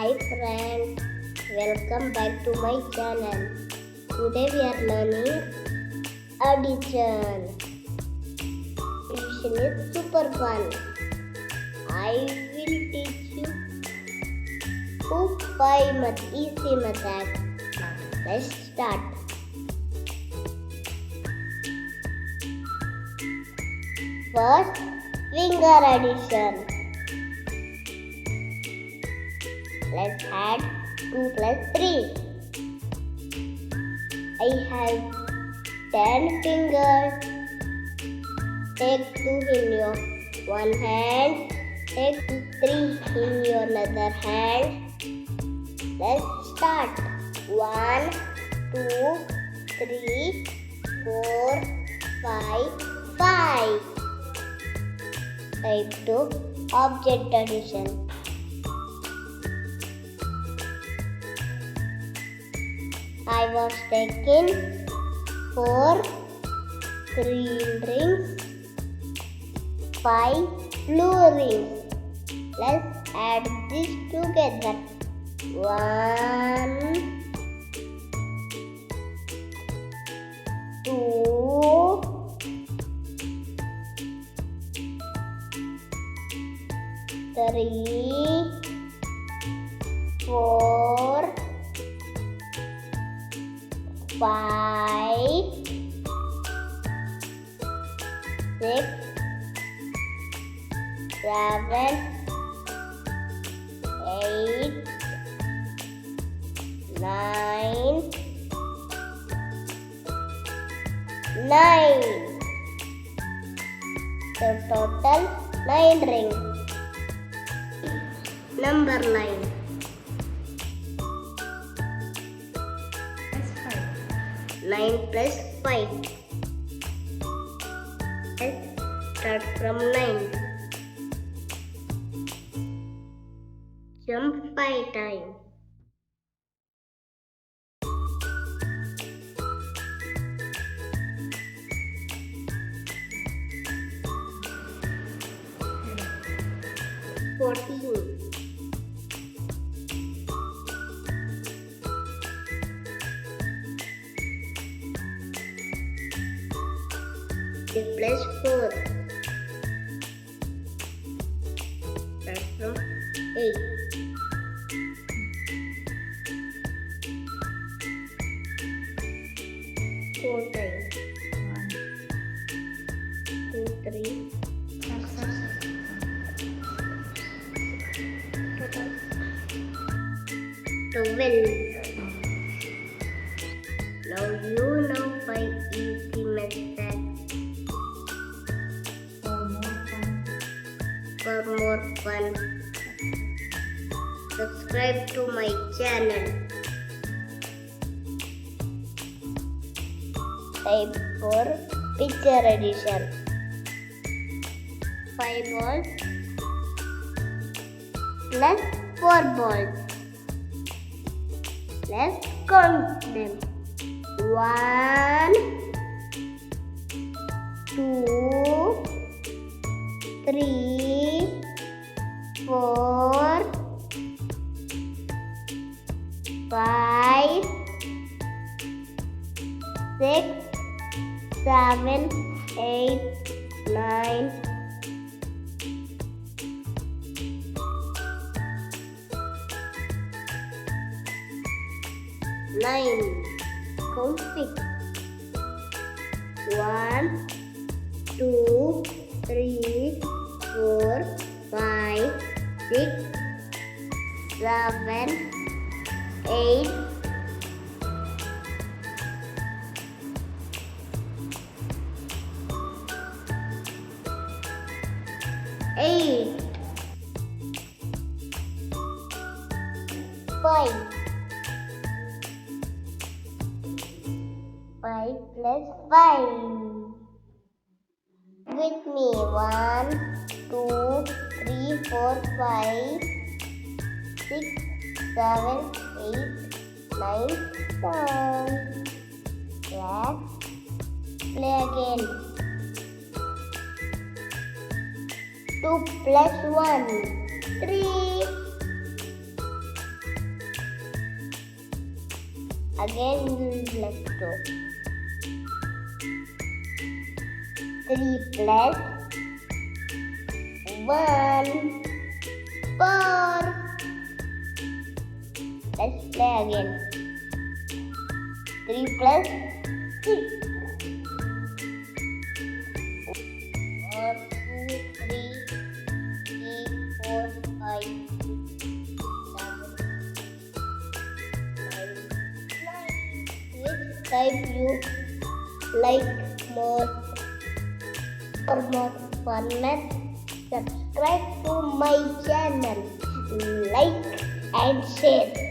Hi friends, welcome back to my channel. Today we are learning addition. Addition is super fun. I will teach you 2 5 easy method. Let's start. First, finger addition. Let's add 2 plus 3. I have 10 fingers. Take 2 in your one hand. Take 3 in your other hand. Let's start. 1, 2, 3, 4, 5, 5. Type 2 object addition. I was taking 4 green rings, 5 blue rings. Let's add this together. 1, 2, 3, 4, 5, 6, 7, 8, 9, 9. So total 9 rings. Number 9. 9 plus 5. Let's start from 9. Jump 5 times. Fourteen. 8 plus 4. Start from 8. 4 times. 1, 2, 3. 12. Now you know 5 easy methods. For more fun, subscribe to my channel. Type 4 picture addition. 5 balls plus 4 balls. Let's count them. 1, 2, 3, 4, 5, 6, 7, 8, 9. 9. Count 6. 1, 2, 3, 4, 5, 6, 7, 8, 8. 5. 5 plus 5. With me. 1, 2, 3, 4, 5, 6, 7, 8, 9, 10. Let's play again. 2 plus 1, 3. Again, let's do 3 plus 1, 4. Let's play again. 3 plus 6. 1, 2, 3, 4, 5, 6, 7, 8, 9. Which type you like more? For more fun math, subscribe to my channel, like and share.